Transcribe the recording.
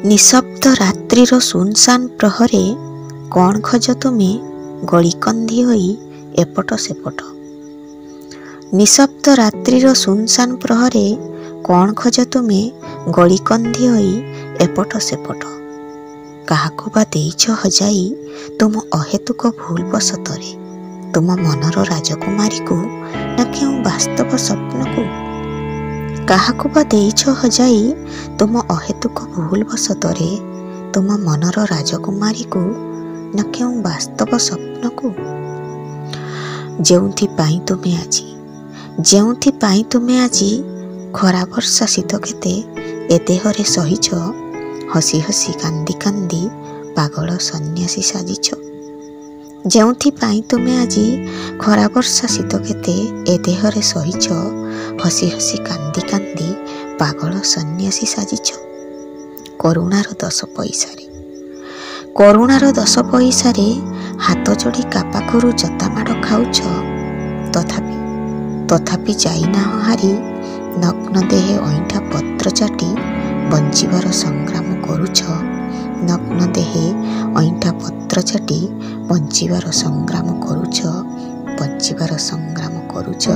ନିଶବ୍ଦ ରାତ୍ରିର ସୁନସାନ୍ ପ୍ରହରେ କ'ଣ ଖୋଜ ତୁମେ ଗଳିକନ୍ଦି ହୋଇ ଏପଟ ସେପଟ। ନିଶବ୍ଦ ରାତ୍ରିର ସୁନସାନ୍ ପ୍ରହରେ କ'ଣ ଖୋଜ ତୁମେ ଗଳିକନ୍ଦି ହୋଇ ଏପଟ ସେପଟ। କାହାକୁ ବା ଦେଇଛ ହଜାଇ ତୁମ ଅହେତୁକ ଭୁଲ ବଶତରେ, ତୁମ ମନର ରାଜକୁମାରୀକୁ ନା କେଉଁ ବାସ୍ତବ ସ୍ୱପ୍ନକୁ। କାହାକୁ ବା ଦେଇଛ ହଜାଇ ତୁମ ଅହେତୁକ ଭୁଲ ବଶତରେ, ତୁମ ମନର ରାଜକୁମାରୀକୁ ନା କେଉଁ ବାସ୍ତବ ସ୍ୱପ୍ନକୁ। ଯେଉଁଥିପାଇଁ ତୁମେ ଆଜି ଖରା ବର୍ଷା ଶୀତ କେତେ ଏ ଦେହରେ ସହିଛ, ହସି ହସି କାନ୍ଦି କାନ୍ଦି ପାଗଳ ସନ୍ନ୍ୟାସୀ ସାଜିଛ। ଯେଉଁଥିପାଇଁ ତୁମେ ଆଜି ଖରା ବର୍ଷା ଶୀତ କେତେ ଏ ଦେହରେ ସହିଛ, ହସି ହସି କାନ୍ଦି କାନ୍ଦି ପାଗଳ ସନ୍ନ୍ୟାସୀ ସାଜିଛ। କରୁଣାର 10 ପଇସାରେ ହାତ ଯୋଡ଼ି କାପାଖରୁ ଜତାମାଡ଼ ଖାଉଛ। ତଥାପି ଯାଇନାହଁ ହାରି, ନଗ୍ନ ଦେହେ ଅଇଁଠା ପତ୍ର ଚାଟି ବଞ୍ଚିବାର ସଂଗ୍ରାମ କରୁଛ। ନଗ୍ନ ଦେହେ ଅଇଁଠା ପତ୍ର ଚାଟି ବଞ୍ଚିବାର ସଂଗ୍ରାମ କରୁଛ। ବଞ୍ଚିବାର ସଂଗ୍ରାମ କରୁଛ।